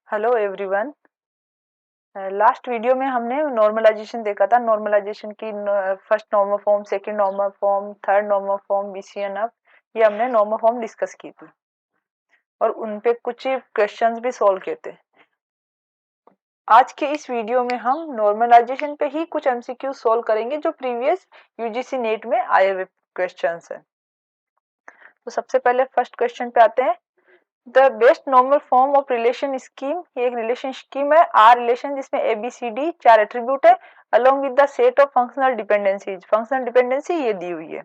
Hello everyone. Last video में हमने normalisation देखा था। नॉर्मलाइजेशन की first normal form, second normal form, third normal form, BCNF, ये हमने नॉर्मल फॉर्म डिस्कस की थी और उन पे कुछ क्वेश्चंस भी सॉल्व किए थे। आज के इस वीडियो में हम नॉर्मलाइजेशन पे ही कुछ एमसीक्यू सॉल्व करेंगे जो प्रीवियस यूजीसी नेट में आए हुए क्वेश्चंस हैं। तो सबसे पहले फर्स्ट क्वेश्चन पे आते हैं। The best normal form of relation scheme, ये एक रिलेशन स्कीम है, आर रिलेशन जिसमें ए बी सी डी चार एट्रीब्यूट है along with the set of functional dependencies. Functional dependency ये दी हुई है।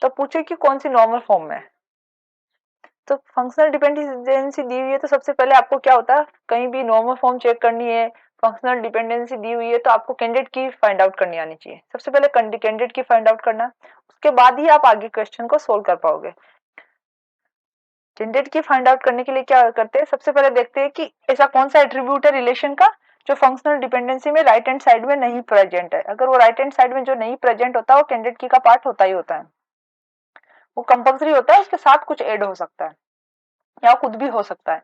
तो पूछे कि कौन सी नॉर्मल फॉर्म में है। तो फंक्शनल डिपेंडेंसी दी हुई है तो सबसे पहले आपको क्या होता है, कहीं भी नॉर्मल फॉर्म चेक करनी है, फंक्शनल डिपेंडेंसी दी हुई है तो आपको कैंडिडेट की फाइंड आउट करनी आनी चाहिए। सबसे पहले कैंडिडेट की फाइंड आउट करना, उसके बाद ही आप आगे क्वेश्चन को सोल्व कर पाओगे। कैंडिडेट की फाइंड आउट करने के लिए क्या करते हैं, सबसे पहले देखते हैं कि ऐसा कौन सा एट्रीब्यूट है रिलेशन का जो फंक्शनल डिपेंडेंसी में राइट हैंड साइड में नहीं प्रेजेंट है। अगर वो राइट हैंड साइड में जो नहीं प्रेजेंट होता वो कैंडिडेट की का पार्ट होता ही होता है, वो कंपल्सरी होता है, उसके साथ कुछ ऐड हो सकता है या खुद भी हो सकता है।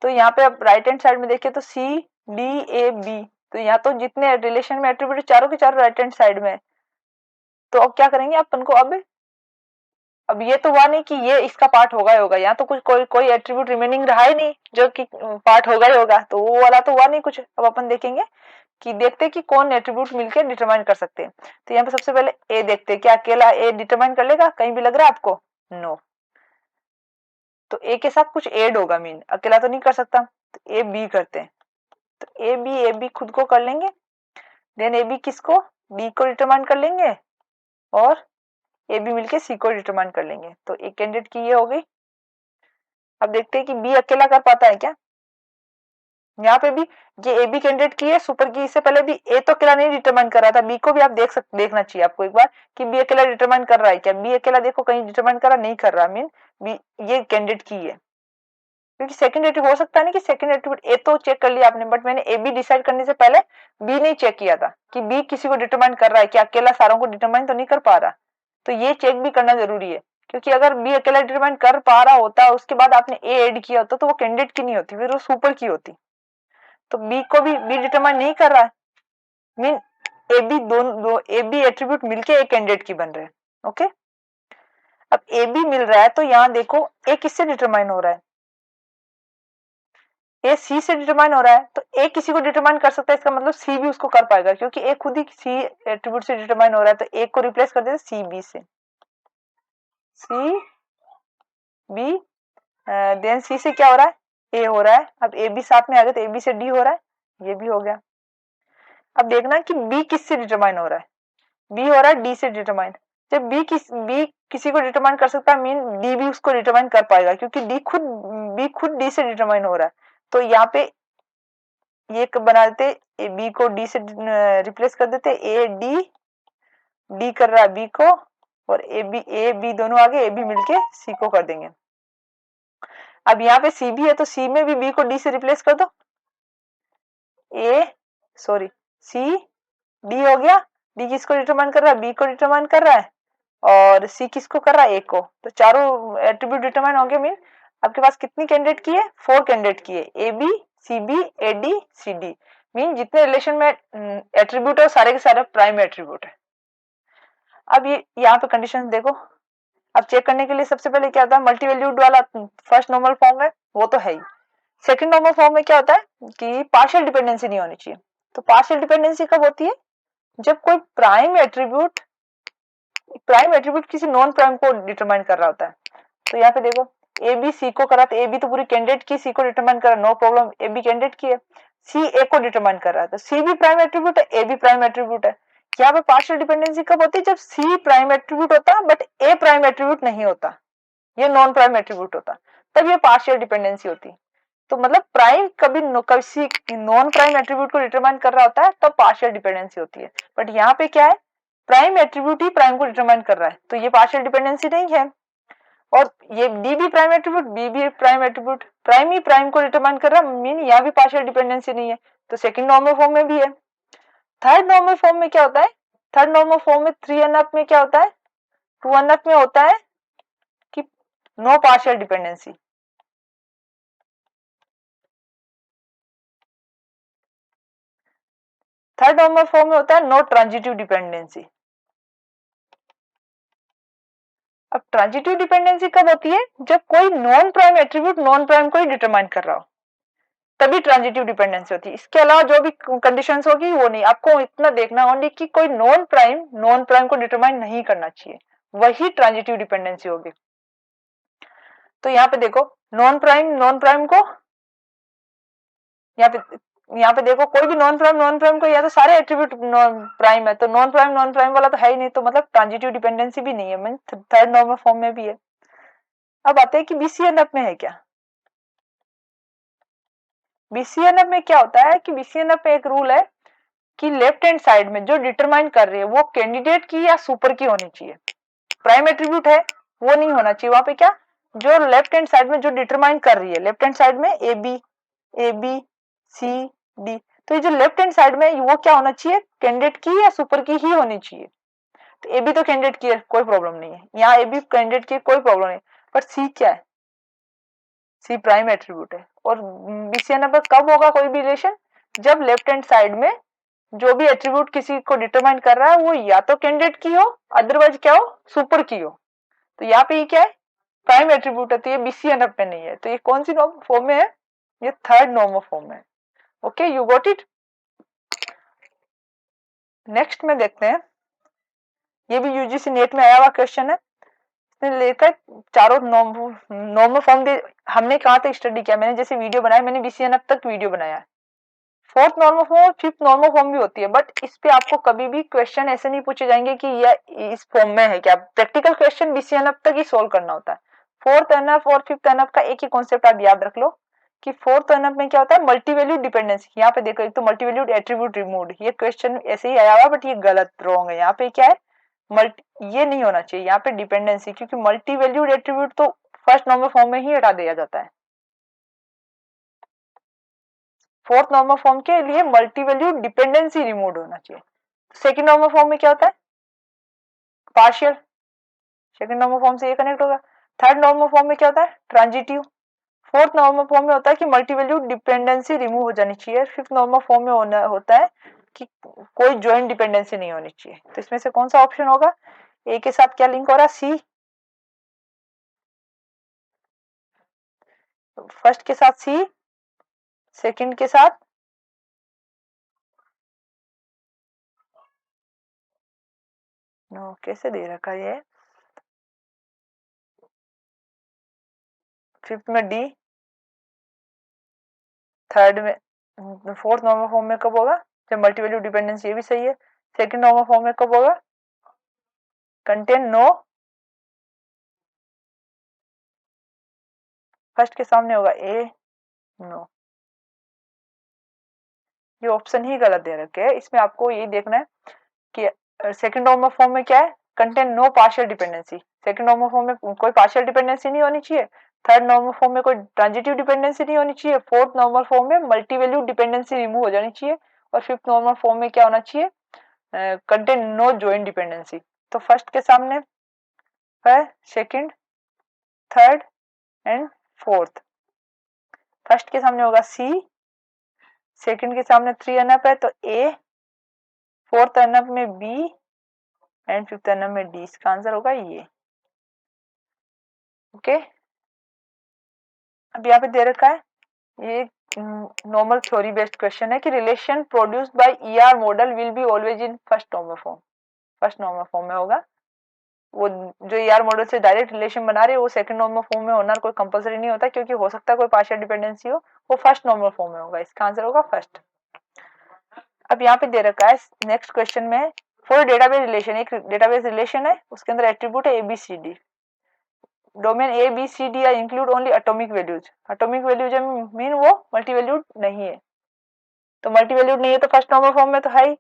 तो यहाँ पे अब राइट हैंड साइड में देखिए तो सी डी ए बी, तो यहाँ तो जितने रिलेशन में एट्रीब्यूट चारों के चारों राइट हैंड साइड में। तो अब क्या करेंगे अपन को, अब ये तो हुआ नहीं कि ये इसका पार्ट होगा ही होगा, यहाँ तो कुछ कोई एट्रीब्यूट रिमेनिंग रहा ही नहीं जो कि पार्ट होगा ही होगा, तो वो वाला तो हुआ नहीं कुछ। अब अपन देखेंगे कि देखते हैं कि कौन एट्रीब्यूट मिलके डिटरमाइन कर सकते हैं। तो यहाँ पे सबसे पहले ए देखते हैं, क्या अकेला ए डिटरमाइन कर लेगा, कहीं भी लग रहा है आपको? नो। तो ए के साथ कुछ ऐड होगा, मीन अकेला तो नहीं कर सकता। तो ए बी करते हैं, तो ए बी खुद को कर लेंगे, देन ए बी किसको, डी को डिटरमाइन कर लेंगे और ए बी मिलके सी को डिटरमाइन कर लेंगे। तो एक कैंडिडेट की ये हो गई। अब देखते हैं कि बी अकेला कर पाता है क्या। यहाँ पे भी ये ए बी कैंडिडेट की है सुपर की, इससे पहले भी ए तो अकेला नहीं डिटरमाइन कर रहा था, बी को भी आप देखना चाहिए आपको एक बार कि बी अकेला डिटरमाइन कर रहा है क्या। बी अकेला देखो कहीं डिटरमाइन कर रहा नहीं कर रहा, मीन बी ये कैंडिडेट की है, क्योंकि सेकंड एट्रीब्यूट हो सकता है ना कि सेकंड एट्रीब्यूट ए तो चेक कर लिया आपने, बट मैंने ए बी डिसाइड करने से पहले बी नहीं चेक किया था कि बी किसी को डिटरमाइन कर रहा है क्या, अकेला सारों को डिटरमाइन तो नहीं कर पा रहा। तो ये चेक भी करना जरूरी है, क्योंकि अगर बी अकेला डिटरमाइन कर पा रहा होता उसके बाद आपने ए ऐड किया होता तो वो कैंडिडेट की नहीं होती, फिर वो सुपर की होती। तो बी को भी बी डिटरमाइन नहीं कर रहा है, मीन ए बी दोनों ए बी एट्रीब्यूट मिलके एक कैंडिडेट की बन रहे हैं। ओके, अब ए बी मिल रहा है तो यहाँ देखो ए किससे डिटरमाइन हो रहा है, ए सी से डिटरमाइन हो रहा है। तो ए किसी को डिटरमाइन कर सकता है, इसका मतलब सी भी उसको कर पाएगा, क्योंकि ए खुद ही सी एट्रीब्यूट से डिटरमाइन हो रहा है। तो ए को रिप्लेस कर देते सी बी से, सी बी, देन सी से क्या हो रहा है, ए हो रहा है। अब ए बी साथ में आ गया तो ए बी से डी हो रहा है, ये भी हो गया। अब देखना कि बी किससे डिटरमाइन हो रहा है, बी हो रहा है डी से डिटरमाइन। जब बी किसी को डिटरमाइन कर सकता है, मीन डी भी उसको डिटरमाइन कर पाएगा, क्योंकि बी खुद डी से डिटरमाइन हो रहा है। तो यहाँ पे ये बना देते, बी को डी से रिप्लेस कर देते, ए डी, डी कर रहा है बी को, और ए बी दोनों आगे ए बी मिलके सी को कर देंगे। अब यहाँ पे सी बी है तो सी में भी बी को डी से रिप्लेस कर दो, सी डी हो गया। डी किसको डिटरमाइन कर रहा है, बी को डिटरमाइन कर रहा है, और सी किसको कर रहा है, ए को। तो चारों एट्रीब्यूट डिटरमाइन हो गए, मीन आपके पास कितनी कैंडिडेट की है, 4 कैंडिडेट की है, A B C B A D C D, mean जितने रिलेशन में एट्रीब्यूट है सारे के सारे प्राइम एट्रीब्यूट है। अब ये यहाँ पे कंडीशन देखो, अब चेक करने के लिए सबसे पहले क्या होता है, मल्टी वैल्यूड वाला फर्स्ट नॉर्मल फॉर्म है वो तो है ही। सेकंड नॉर्मल फॉर्म में क्या होता है कि पार्शियल डिपेंडेंसी नहीं होनी चाहिए। तो पार्शियल डिपेंडेंसी कब होती है, जब कोई प्राइम एट्रीब्यूट किसी नॉन प्राइम को डिटरमाइन कर रहा होता है। तो यहाँ पे देखो ए बी सी को करा, तो ए बी तो पूरी कैंडिडेट की, सी को डिटरमाइन करा, no problem, A B candidate की है। सी ए को डिटरमाइन कर रहा है, तो सी भी प्राइम एट्रीब्यूट है, ए भी प्राइम एट्रीब्यूट है। यहाँ पे पार्शियल डिपेंडेंसी कब होती है, जब सी प्राइम एट्रीब्यूट होता है बट ए प्राइम एट्रीब्यूट नहीं होता, ये नॉन प्राइम एट्रीब्यूट होता, तब ये पार्शियल डिपेंडेंसी होती। तो मतलब प्राइम कभी किसी नॉन प्राइम एट्रीब्यूट को डिटरमाइन कर रहा होता है तब पार्शियल डिपेंडेंसी होती है। बट यहाँ पे क्या है, प्राइम एट्रीब्यूट ही प्राइम को डिटरमाइन कर रहा है, तो ये पार्शियल डिपेंडेंसी नहीं है। और ये डी भी प्राइम एट्रीब्यूट, बी भी प्राइम एट्रीब्यूट, प्राइम ही प्राइम को डिटरमाइन कर रहा है, मीन यहाँ भी पार्शियल डिपेंडेंसी नहीं है। तो सेकंड नॉर्मल फॉर्म में भी है। थर्ड नॉर्मल फॉर्म में क्या होता है, थर्ड नॉर्मल फॉर्म में 3NF में क्या होता है, 2NF में होता है कि no partial dependency. Third normal form में होता है नो ट्रांजिटिव डिपेंडेंसी। अब ट्रांजिटिव डिपेंडेंसी कब होती है? जब कोई non prime attribute non prime को ही डिटरमाइन कर रहा हो, तभी ट्रांजिटिव डिपेंडेंसी होती है। इसके अलावा जो भी कंडीशंस होगी वो नहीं। आपको इतना देखना ओनली कि कोई नॉन प्राइम को डिटरमाइन नहीं करना चाहिए, वही ट्रांजिटिव डिपेंडेंसी होगी। तो यहाँ पे देखो नॉन प्राइम को यहाँ पे देखो कोई भी नॉन प्राइम को, या तो सारे एट्रीब्यूट नॉन प्राइम है, तो नॉन प्राइम वाला तो है ही नहीं, तो मतलब ट्रांजिटिव डिपेंडेंसी भी नहीं है, मीन थर्ड नॉर्मल फॉर्म में भी है। अब आते हैं कि बीसीएनएफ में है क्या। बीसीएनएफ में क्या होता है कि बीसीएनएफ में एक रूल है कि लेफ्ट हैंड साइड में जो डिटरमाइन कर रही है वो कैंडिडेट की या सुपर की होनी चाहिए। प्राइम एट्रीब्यूट है वो नहीं होना चाहिए वहां पे। क्या जो लेफ्ट हैंड साइड में जो डिटरमाइन कर रही है, लेफ्ट हैंड साइड में ए बी सी डी, तो ये जो लेफ्ट हैंड साइड में वो क्या होना चाहिए, कैंडिडेट की या सुपर की ही होनी चाहिए। तो ए बी तो कैंडिडेट की है, कोई प्रॉब्लम नहीं है, यहाँ ए बी कैंडिडेट की कोई प्रॉब्लम नहीं, पर सी क्या है, सी प्राइम एट्रीब्यूट है। और बीसीएनएफ पर कब होगा कोई भी रिलेशन, जब लेफ्ट हैंड साइड में जो भी एट्रीब्यूट किसी को डिटरमाइन कर रहा है वो या तो कैंडिडेट की हो, अदरवाइज क्या हो, सुपर की हो। तो यहाँ पे ये क्या है, प्राइम एट्रीब्यूट है, तो ये बीसीएनएफ में नहीं है। तो ये कौन सी नॉर्मल फॉर्म में है, ये थर्ड नॉर्मल फॉर्म में है। Okay, you got it. Next में देखते हैं, ये भी यूजीसी नेट में आया हुआ क्वेश्चन है। इसने लेकर चारों नॉर्मल फॉर्म दे, हमने कहाँ तक स्टडी किया, मैंने जैसे वीडियो बनाया, मैंने बीसीएनएफ तक वीडियो बनाया है। फोर्थ नॉर्मल फॉर्म और फिफ्थ नॉर्मल फॉर्म भी होती है, बट इस पे आपको कभी भी क्वेश्चन ऐसे नहीं पूछे जाएंगे कि यह इस फॉर्म में है क्या। प्रैक्टिकल क्वेश्चन बीसीएनएफ तक ही सोल्व करना होता है। फोर्थ एनएफ और फिफ्थ एनएफ का एक ही कॉन्सेप्ट आप याद रख लो कि फोर्थ एनएफ में क्या होता है, मल्टीवैल्यूड डिपेंडेंसी। यहाँ पे देखो, एक तो मल्टीवैल्यूड एट्रीब्यूट रिमूव्ड, ये क्वेश्चन ऐसे ही आया हुआ बट ये गलत, रॉन्ग है। यहाँ पे क्या है, ये नहीं होना चाहिए यहाँ पे डिपेंडेंसी, क्योंकि मल्टीवैल्यूड एट्रीब्यूट तो फर्स्ट नॉर्मल फॉर्म में ही हटा दिया जाता है। फोर्थ नॉर्मल फॉर्म के लिए मल्टीवैल्यूड डिपेंडेंसी रिमूव होना चाहिए। सेकंड नॉर्मल फॉर्म में क्या होता है, पार्शियल, सेकंड नॉर्मल फॉर्म से ये कनेक्ट होगा। थर्ड नॉर्मल फॉर्म में क्या होता है, ट्रांजिटिव। फोर्थ नॉर्मल फॉर्म में होता है कि मल्टीवैल्यूड डिपेंडेंसी रिमूव हो जानी चाहिए। फिफ्थ नॉर्मल फॉर्म में होता है कि कोई ज्वाइंट डिपेंडेंसी नहीं होनी चाहिए। तो इसमें से कौन सा ऑप्शन होगा, ए के साथ क्या लिंक हो रहा है, सी, फर्स्ट के साथ सी, सेकंड के साथ नो, कैसे दे रखा है ये, फिफ्थ में डी, थर्ड में, फोर्थ नॉर्मल फॉर्म में कब होगा, जब मल्टीवैल्यूड डिपेंडेंसी, ये भी सही है। सेकंड नॉर्मल फॉर्म में कब होगा, कंटेन नो, फर्स्ट के सामने होगा ए, नो। ये ऑप्शन ही गलत दे रखे हैं। इसमें आपको ये देखना है कि सेकंड नॉर्मल फॉर्म में क्या है, contain no partial dependency. Second normal form में कोई पार्शियल डिपेंडेंसी नहीं होनी चाहिए। थर्ड नॉर्मल फॉर्म में कोई ट्रांजिटिव डिपेंडेंसी नहीं होनी चाहिए। फोर्थ नॉर्मल फॉर्म में मल्टीवैल्यूड डिपेंडेंसी रिमूव हो जानी चाहिए। और फिफ्थ नॉर्मल फॉर्म में क्या होना चाहिए, कंटेन नो ज्वाइंट डिपेंडेंसी। तो फर्स्ट के सामने है second, third and fourth. First के सामने होगा सी, सेकंड के सामने 3 एनएफ है तो ए, फोर्थ एनएफ में बी एंड फिफ्थ एनएफ में डी। इसका आंसर होगा ये। ओके, अब यहाँ पे दे रखा है, ये नॉर्मल थ्योरी बेस्ड क्वेश्चन है कि relation produced by ER model will be always in first normal form. First normal form में होगा। वो जो ईआर मॉडल से डायरेक्ट रिलेशन बना रहे हैं वो सेकंड नॉर्मल फॉर्म में होना कोई कंपलसरी नहीं होता, क्योंकि हो सकता है कोई पार्शियल डिपेंडेंसी हो, वो फर्स्ट नॉर्मल फॉर्म में होगा। इसका आंसर होगा फर्स्ट। अब यहाँ पे दे रखा है नेक्स्ट क्वेश्चन में, फॉर डेटाबेस रिलेशन, एक डेटाबेस रिलेशन है, उसके अंदर एट्रीब्यूट है ABCD, domain A B C D include only atomic values. Atomic values mean वो मल्टीवैल्यूड नहीं है, तो मल्टीवैल्यूड नहीं है तो फर्स्ट नॉर्मल फॉर्म में तो है ही।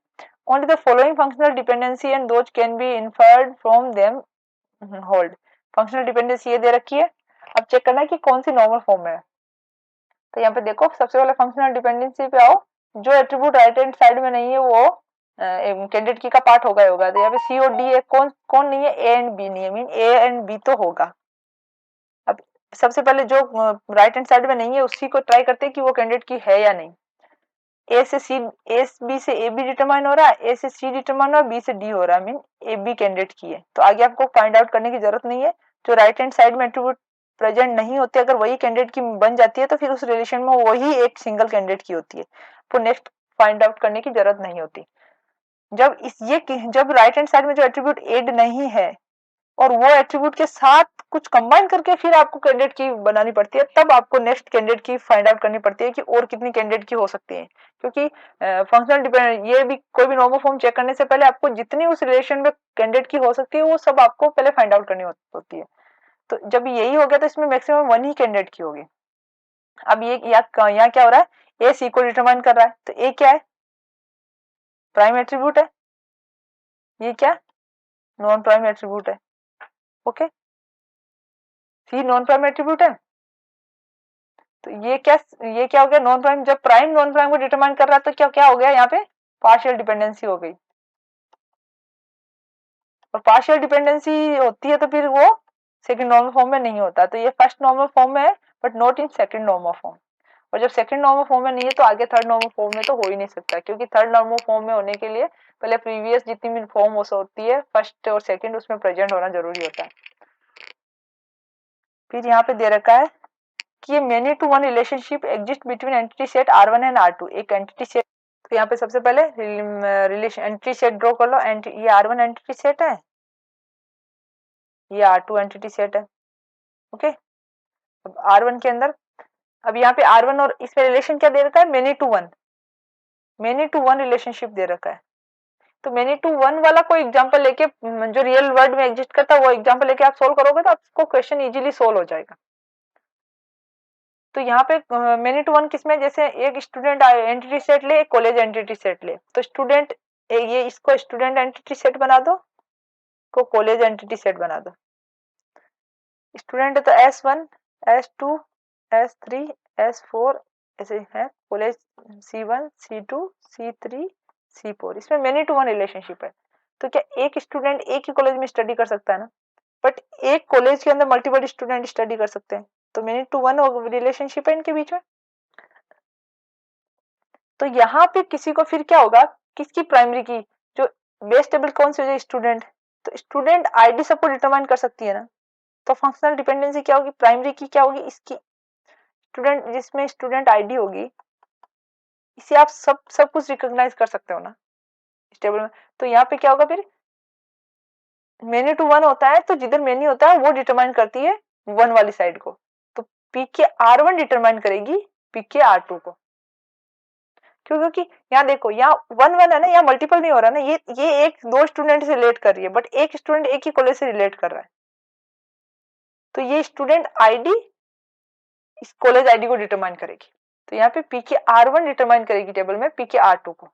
Only the following functional dependency and those can be inferred from them hold. Functional dependency ये दे रखी है, अब चेक करना है कि कौन सी नॉर्मल फॉर्म में है। तो यहाँ पे देखो, सबसे पहले फंक्शनल डिपेंडेंसी पे आओ, जो एट्रीब्यूट राइट हैंड साइड में नहीं है वो कैंडिडेट की का पार्ट होगा ही होगा। तो यहाँ पे सी और डी है, कौन कौन नहीं है, ए एंड बी नहीं है, मीन ए एंड बी तो होगा। अब सबसे पहले जो राइट हैंड साइड में नहीं है उसी को ट्राई करते हैं कि वो कैंडिडेट की है या नहीं। ए से सी, ए बी से ए बी डिटरमाइन हो रहा है, ए से सी डिटरमाइन हो रहा है, बी से डी हो रहा है, मीन ए बी कैंडिडेट की है। तो आगे आपको फाइंड आउट करने की जरूरत नहीं है। जो राइट हैंड साइड में एट्रीब्यूट प्रेजेंट नहीं होते, अगर वही कैंडिडेट की बन जाती है तो फिर उस रिलेशन में वही एक सिंगल कैंडिडेट की होती है, तो नेक्स्ट फाइंड आउट करने की जरूरत नहीं होती। जब राइट हैंड साइड में जो एट्रीब्यूट एड नहीं है और वो एट्रीब्यूट के साथ कुछ कंबाइन करके फिर आपको कैंडिडेट की बनानी पड़ती है, तब आपको नेक्स्ट कैंडिडेट की फाइंड आउट करनी पड़ती है कि और कितनी कैंडिडेट की हो सकती है। क्योंकि फंक्शनल डिपेंडेंट, ये भी कोई भी नॉर्मल फॉर्म चेक करने से पहले आपको जितनी उस रिलेशन में कैंडिडेट की हो सकती है वो सब आपको पहले फाइंड आउट करनी होती है। तो जब यही हो गया तो इसमें मैक्सिमम 1 ही कैंडिडेट की होगी। अब ये यहाँ क्या हो रहा है, ए सी को डिटरमाइन कर रहा है, तो ए क्या है, प्राइम एट्रीब्यूट है, ये क्या नॉन प्राइम एट्रीब्यूट है। ओके, सी नॉन प्राइम एट्रीब्यूट है, तो ये क्या हो गया, नॉन प्राइम। जब प्राइम नॉन प्राइम को डिटरमाइन कर रहा है तो क्या क्या हो गया, यहाँ पे पार्शियल डिपेंडेंसी हो गई। और पार्शियल डिपेंडेंसी होती है तो फिर वो सेकंड नॉर्मल फॉर्म में नहीं होता। तो ये फर्स्ट नॉर्मल फॉर्म में है but not in second normal form. और जब सेकंड नॉर्मल फॉर्म में नहीं है तो आगे थर्ड नॉर्मल फॉर्म में तो हो ही नहीं सकता, क्योंकि थर्ड नॉर्मल फॉर्म में होने के लिए पहले प्रीवियस जितनी भी फॉर्म होती है फर्स्ट और सेकंड, उसमें प्रेजेंट होना जरूरी होता है। फिर यहाँ पे दे रखा है कि ये many to one relationship exist between entity set R1 and R2, एक एंटिटी सेट। तो यहाँ पे सबसे पहले रिलेशन एंटिटी सेट ड्रॉ कर लो। ये R1 एंटिटी सेट है, ये R2 एंटिटी सेट है। ओके, अब R1 के अंदर, अब यहाँ पे R1 और इसमें रिलेशन क्या दे रखा है, मेनी टू वन रिलेशनशिप दे रखा है। तो मेनी टू वन वाला कोई एग्जांपल लेके, जो रियल वर्ल्ड में एग्जिस्ट करता है वो एग्जांपल लेके आप सोल्व करोगे तो आपको क्वेश्चन इजीली सोल्व हो जाएगा। तो यहाँ पे मेनी टू वन किसमें, जैसे एक स्टूडेंट एंटिटी सेट ले, एक कॉलेज एंटिटी सेट ले, तो स्टूडेंट, ये इसको स्टूडेंट एंटिटी सेट बना दो, को कॉलेज एंटिटी सेट बना दो। स्टूडेंट है तो S1, S2, S3, S4 ऐसे है, college C1, C2, C3, C4, इसमें मेनी टू वन रिलेशनशिप है। तो क्या एक स्टूडेंट एक ही कॉलेज में स्टडी कर सकता है ना, बट एक कॉलेज के अंदर मल्टीपल स्टूडेंट स्टडी कर सकते हैं, तो मेनी टू वन रिलेशनशिप है इनके बीच में। तो यहाँ पे किसी को फिर क्या होगा, किसकी प्राइमरी की, जो बेस टेबल कौन सी हो जाए, स्टूडेंट, तो स्टूडेंट आईडी सबको डिटरमाइन कर सकती है ना। तो फंक्शनल डिपेंडेंसी क्या होगी, प्राइमरी की क्या होगी, इसकी स्टूडेंट, जिसमें स्टूडेंट आईडी होगी, इसे आप सब कुछ रिकॉग्नाइज कर सकते हो ना इस टेबल में। तो यहाँ पे क्या होगा, फिर मेनी टू वन होता है तो जिधर मेनी होता है वो डिटरमाइन करती है वन वाली साइड को, तो पी के R1 डिटरमाइन करेगी पी के R2 को। क्योंकि यहाँ देखो, यहाँ वन वन है ना, यहाँ मल्टीपल नहीं हो रहा ना, ये एक दो स्टूडेंट से रिलेट कर रही है, बट एक स्टूडेंट एक ही कॉलेज से रिलेट कर रहा है, तो ये स्टूडेंट आईडी इस कॉलेज आईडी को डिटरमाइन करेगी। तो यहाँ पे पी के R1 डिटरमाइन करेगी टेबल में पी के R2 को।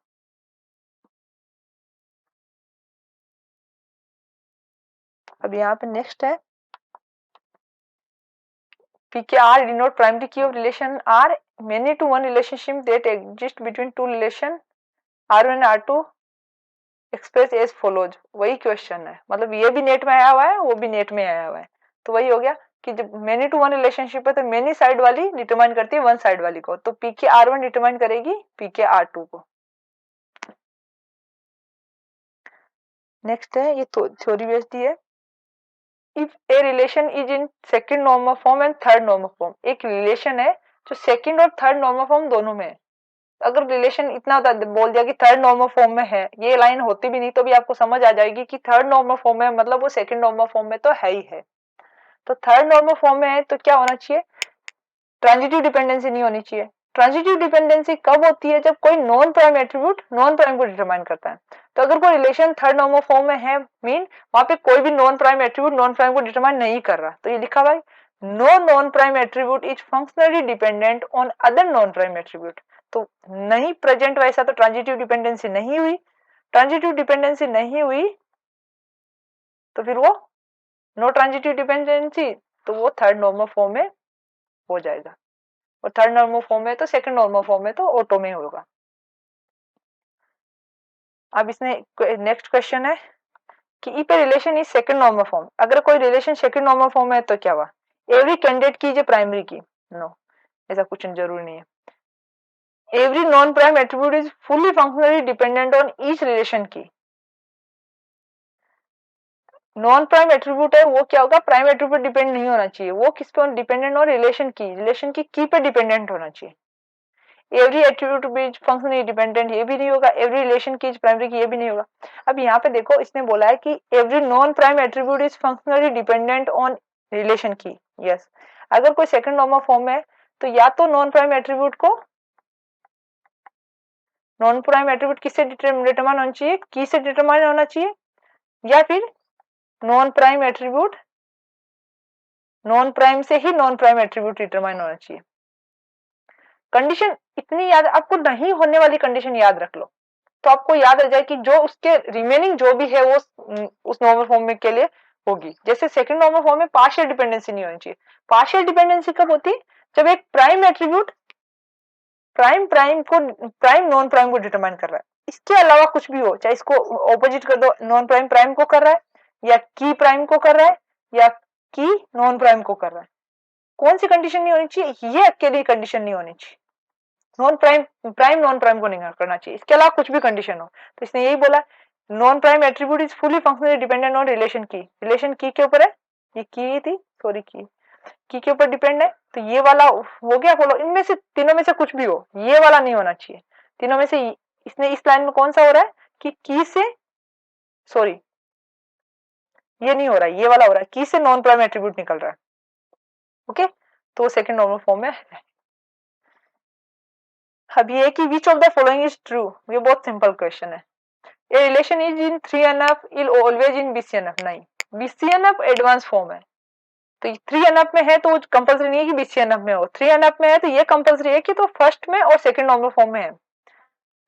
अब यहाँ पे नेक्स्ट है, PKR denote primary key of relation R, many to one relationship that exist between two relation R1 and R2 express as follows। वही क्वेश्चन है, मतलब ये भी नेट में आया हुआ है, वो भी नेट में आया हुआ है। तो वही हो गया कि जब मेनी टू वन रिलेशनशिप है तो मेनी साइड वाली डिटरमाइन करती है वन साइड वाली को, तो PKR1 डिटरमाइन करेगी PKR2 को। नेक्स्ट है, ये थ्योरी बेस्ड है। If A relation is in second normal form and third normal form, एक रिलेशन है जो सेकंड और थर्ड नॉर्मल फॉर्म दोनों में है। अगर रिलेशन इतना बोल दिया कि थर्ड नॉर्मल फॉर्म में है, ये लाइन होती भी नहीं तो भी आपको समझ आ जाएगी कि थर्ड नॉर्मल फॉर्म में, मतलब वो सेकंड नॉर्मल फॉर्म में तो है ही है। तो थर्ड नॉर्मल फॉर्म में है तो क्या होना चाहिए, ट्रांजिटिव डिपेंडेंसी नहीं होनी चाहिए। ट्रांजिटिव डिपेंडेंसी कब होती है, जब कोई non prime attribute non prime को डिटरमाइन करता है। तो अगर कोई रिलेशन थर्ड नॉर्मल फॉर्म में है, मीन वहां पे कोई भी non prime attribute non prime को डिटरमाइन नहीं कर रहा, तो ये लिखा भाई, no non prime attribute is functionally dependent on other non prime attribute. तो नहीं प्रेजेंट, वैसा तो ट्रांजिटिव डिपेंडेंसी नहीं हुई। ट्रांजिटिव डिपेंडेंसी नहीं हुई तो फिर वो नो ट्रांजिटिव डिपेंडेंसी, तो वो थर्ड नॉर्मल फॉर्म में हो जाएगा, और थर्ड नॉर्मल फॉर्म में तो सेकंड नॉर्मल फॉर्म में तो ऑटो में होगा। अब इसने नेक्स्ट क्वेश्चन है कि if A relation is second normal form, अगर कोई रिलेशन सेकंड नॉर्मल फॉर्म में है तो क्या हुआ, एवरी कैंडिडेट की जो प्राइमरी की, नो, ऐसा कुछ जरूरी नहीं है। Every non prime attribute is fully functionally dependent on each relation की। नॉन प्राइम एट्रीब्यूट है वो क्या होगा, प्राइम एट्रीब्यूट डिपेंड नहीं होना चाहिए, वो किस पे डिपेंडेंट हो, रिलेशन की पे डिपेंडेंट होना चाहिए। एवरी एट्रीब्यूट भी फंक्शन इंडिपेंडेंट, ये भी नहीं होगा। एवरी रिलेशन की प्राइमरी की, ये भी नहीं होगा। अब यहाँ पे देखो इसने बोला है कि every non prime attribute is functionally dependent on relation की। यस, अगर कोई सेकंड नॉर्मल फॉर्म है तो या तो नॉन प्राइम एट्रीब्यूट किससे डिटरमाइन होना चाहिए, की से डिटरमाइन होना चाहिए, या फिर नॉन प्राइम से ही नॉन प्राइम एट्रीब्यूट डिटरमाइन होना चाहिए। कंडीशन इतनी याद, आपको नहीं होने वाली कंडीशन याद रख लो तो आपको याद आ जाए कि जो उसके रिमेनिंग जो भी है वो उस नॉर्मल फॉर्म में के लिए होगी। जैसे सेकंड नॉर्मल फॉर्म में पार्शियल डिपेंडेंसी नहीं होनी चाहिए। पार्शियल डिपेंडेंसी कब होती, जब एक prime attribute prime non prime को डिटरमाइन कर रहा है, इसके अलावा कुछ भी हो, चाहे इसको ऑपोजिट कर दो, नॉन प्राइम प्राइम को कर रहा है, या की प्राइम को कर रहा है, या की नॉन प्राइम को कर रहा है। कौन सी कंडीशन नहीं होनी चाहिए, ये अकेली कंडीशन नहीं होनी चाहिए। नॉन प्राइम नॉन प्राइम को नहीं करना चाहिए, इसके अलावा कुछ भी कंडीशन हो। तो इसने यही बोला, non prime attribute is fully functionally dependent on relation की के ऊपर है, ये की थी, सॉरी की के ऊपर डिपेंड है, तो ये वाला हो गया फॉलो। इनमें से तीनों में से कुछ भी हो, ये वाला नहीं होना चाहिए। तीनों में से इसने इस लाइन में कौन सा हो रहा है कि की से, सॉरी ये नहीं हो रहा है, ये वाला हो रहा है, की से नॉन प्राइम एट्रीब्यूट निकल रहा है। ओके, तो सेकंड नॉर्मल फॉर्म में है। अब ये कि which of the following is true, ये बहुत सिंपल क्वेश्चन है। A relation is in 3NF is always in BCNF, नहीं, BCNF एडवांस फॉर्म है, तो 3NF में है तो कंपलसरी नहीं है कि BCNF में हो। 3NF में है तो ये कंपलसरी है कि तो फर्स्ट में और सेकंड नॉर्मल फॉर्म में है।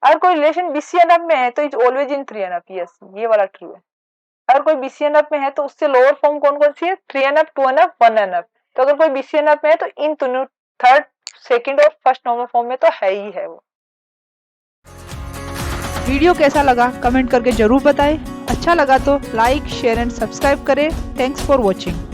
अगर कोई रिलेशन BCNF में है तो is always in 3NF, yes ये वाला ट्रू है। अगर कोई BCNF में है तो उससे लोअर फॉर्म कौन कौन सी है, 3NF, 2NF, 1NF। तो अगर कोई BCNF में है तो इन दोनों थर्ड, सेकंड और फर्स्ट नॉर्मल फॉर्म में तो है ही है वो। वीडियो कैसा लगा कमेंट करके जरूर बताएं। अच्छा लगा तो लाइक शेयर एंड सब्सक्राइब करें। Thanks for watching.